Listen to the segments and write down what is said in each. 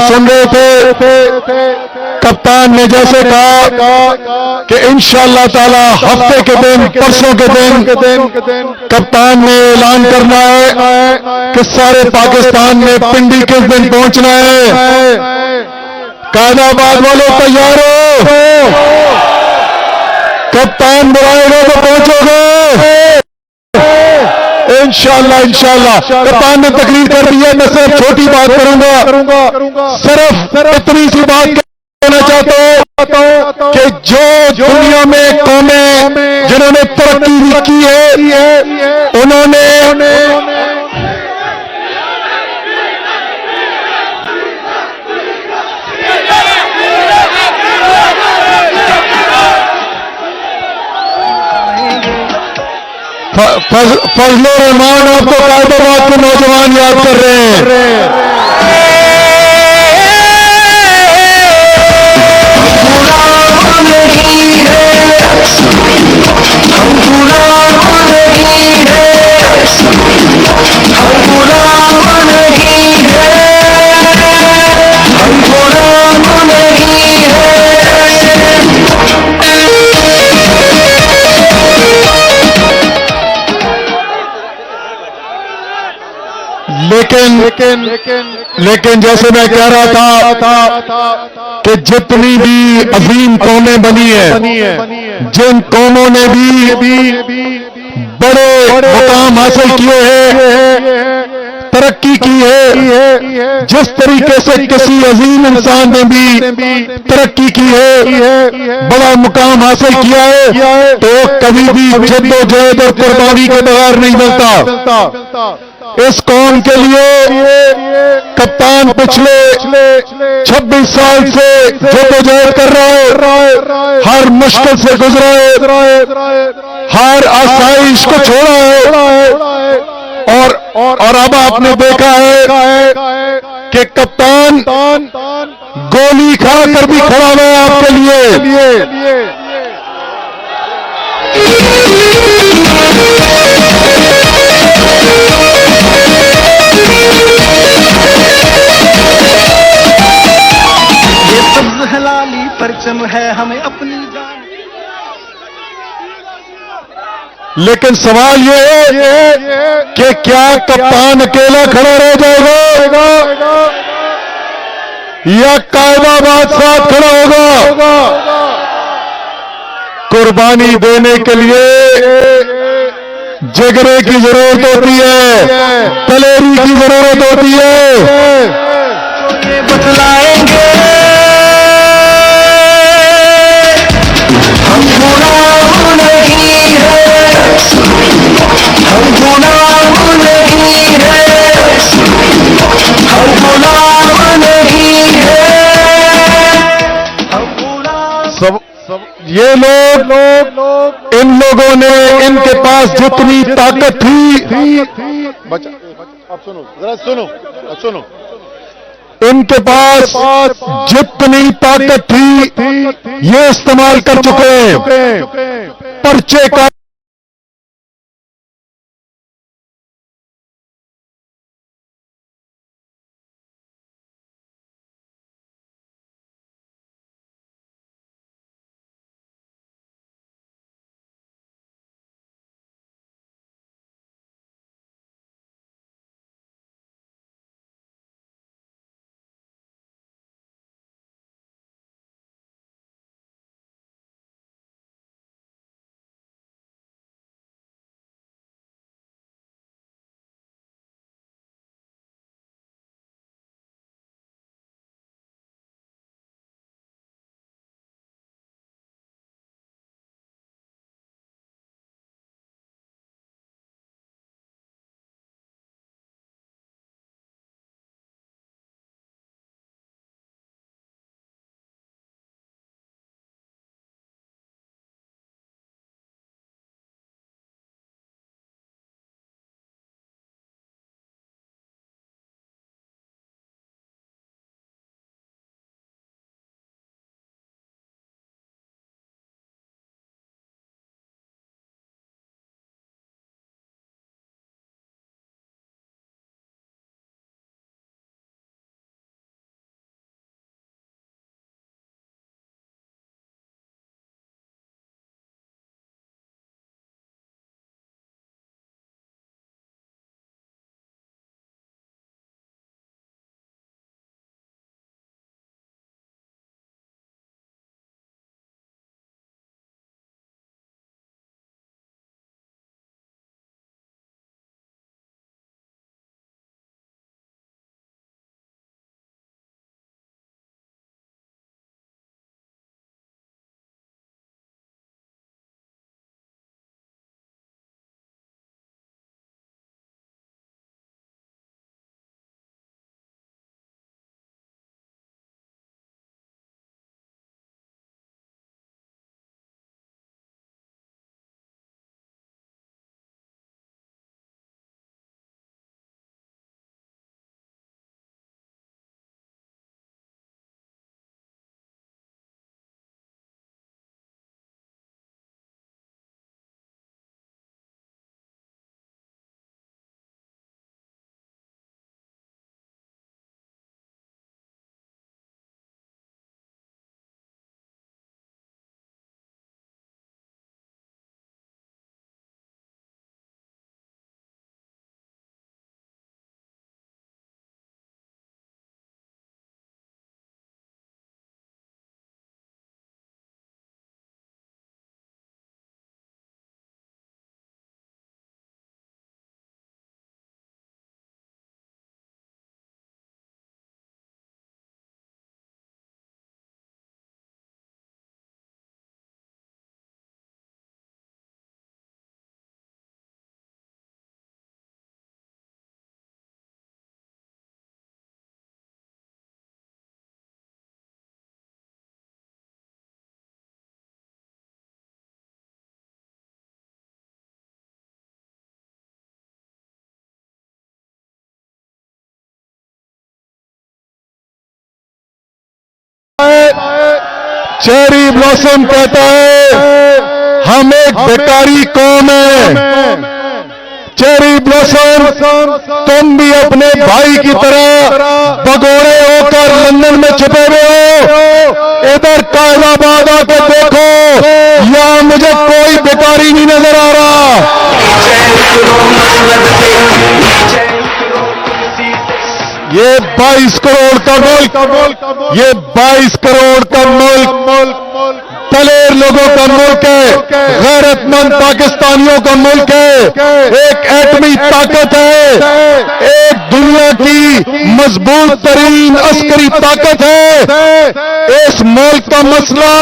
सुन रहे थे, कप्तान ने जैसे कहा कि इंशाअल्लाह ताला हफ्ते के दिन, परसों के दिन कप्तान ने ऐलान करना है कि सारे पाकिस्तान में पिंडी किस दिन पहुंचना है। कायदाबाद वालों तैयार हो? कप्तान बुलाएगा तो पहुंचोगे इंशाअल्लाह। कप्तान ने तकरीर कर दी है। मैं सिर्फ छोटी बात करूंगा, सिर्फ इतनी सी बात कहना चाहता हूं कि जो दुनिया में कौमें जिन्होंने तरक्की की है, उन्होंने फजलुर रहमान आपको कायदाबाद के नौजवान याद कर रहे हैं। लेकिन जैसे मैं कह रहा था कि जितनी भी अजीम कौमें बनी है, जिन कौमों ने भी बड़े मुकाम हासिल किए हैं, तरक्की की है, जिस तरीके से किसी अजीम इंसान ने भी तरक्की की है, बड़ा मुकाम हासिल किया है, तो कभी भी जद्दोजहद और कुर्बानी के बगैर नहीं मिलता। इस कौम के लिए कप्तान पिछले 26 साल से जद्दोजहद कर रहा है, हर मुश्किल से गुजरा है, हर आसाइश को छोड़ा है, और अब आपने देखा है कि कप्तान गोली खाकर भी खड़ा हुआ है आपके लिए। ये सब्ज हलाली परचम है हमें अपनी जान। लेकिन सवाल ये है कि क्या कप्तान अकेला खड़ा रह जाएगा या कायदाबाद साथ खड़ा होगा? कुर्बानी देने के लिए जिगरे की जरूरत होती है, दलेरी की जरूरत होती है। ये बतलाएंगे हम गुलाम नहीं है, हम गुलाम नहीं है, हम गुलाम नहीं है, हम गुलाम। ये लोग इन लोगों ने, इनके पास जितनी ताकत थी, आप सुनो, जरा सुनो, इनके पास जितनी ताकत थी ये इस्तेमाल कर चुके हैं। पर्चे का चेरी ब्लॉसम कहता है हम एक बेकारी कौम है। चेरी ब्लॉसम तुम भी अपने भाई की तरह भगोड़े होकर लंदन में छुपे हुए हो। इधर कायदाबाद आके देखो, यहाँ मुझे कोई बेकारी नहीं नजर आ रहा। ये 22 करोड़ का मुल्क, ये 22 करोड़ का मुल्क दलेर लोगों का मुल्क है, गैरतमंद पाकिस्तानियों का मुल्क है, एक एटमी ताकत है, एक दुनिया की मजबूत तरीन अस्करी ताकत है। इस मुल्क का मसला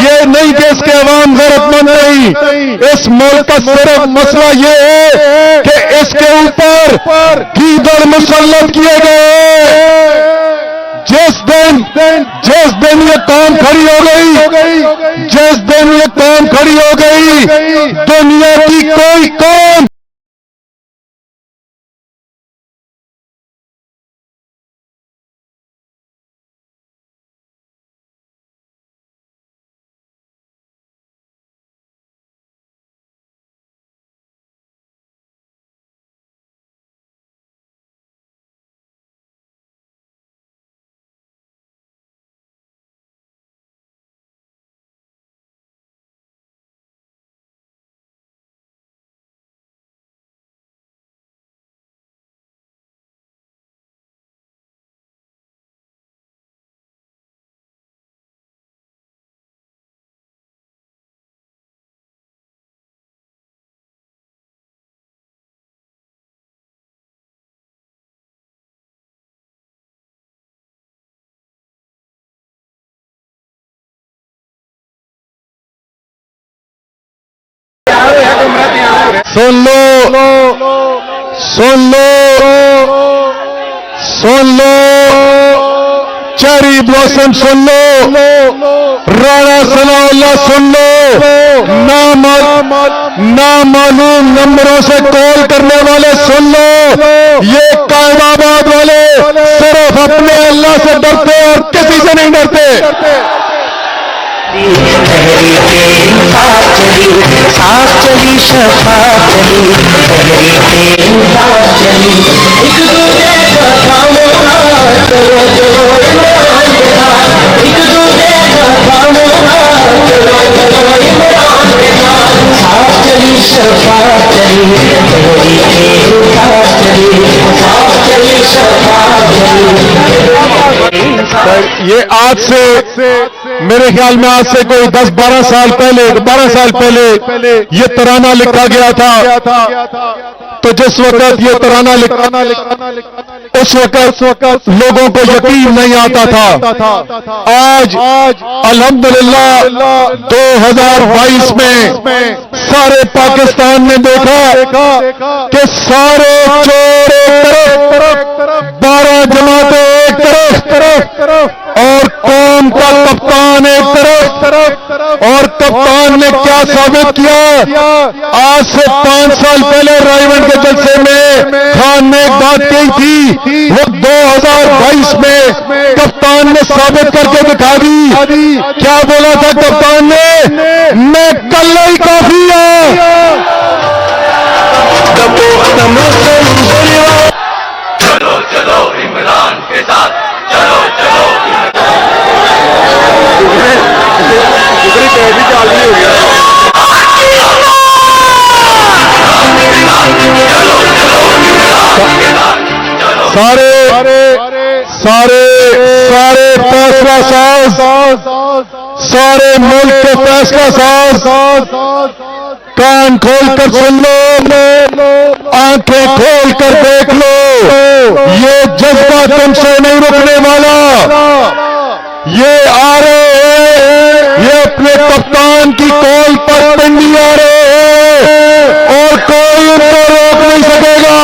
ये नहीं कि इसके अवाम गैरतमंद नहीं, इस मुल्क का सिर्फ मसला ये है कि इसके ऊपर गीदड़ मुसल्लत किए गए। जिस दिन ये कौम खड़ी हो गई, जिस दिन ये कौम खड़ी हो गई, दुनिया की कोई कौम सुन लो, सुन लो, सुन लो, चेरी ब्लॉसम सुन लो, राणा सनाउल्लाह सुन लो, नामालूम नंबरों से कॉल करने वाले सुन लो। ये कायदाबाद वाले सिर्फ अपने अल्लाह से डरते और किसी से नहीं डरते। साथ चली शफात चली, साथ चली, एक दूसरे का थामो हाथ, चलो चलो इमरान के साथ, एक दूसरे का थामो हाथ, चलो चलो इमरान के साथ, साथ चली शफात चली, साथ चली, साथ चली शफात चली। ये आज से मेरे ख्याल में आज से कोई 10-12 साल पहले, 12 साल पहले ये तराना लिखा गया था। तो जिस वक्त ये तराना उस वक्त लोगों को यकीन नहीं आता था। आज अल्हम्दुलिल्लाह 2022 में सारे पाकिस्तान ने देखा कि सारे चोर एक तरफ, 12 जमातें एक तरफ और कौम का कप्तान एक तरफ। और कप्तान ने क्या साबित किया? आज से 5 साल पहले रायवंड के जलसे में खान ने एक बात कही थी, वो 2022 में कप्तान ने साबित करके दिखा दी। क्या बोला था कप्तान ने? मैं कल ही काफी चलो चलो इमरान के साथ, चलो चलो सारे फैसला सारे मुल्क के फैसला कान खोल कर सुन लो, आंखें खोल कर देख लो। ये जज्बा तुमसे नहीं रुकने वाला। ये आ रहे हैं, ये अपने कप्तान की कॉल पर पिंडी आ रहे हैं और कोई उनको रोक नहीं सकेगा।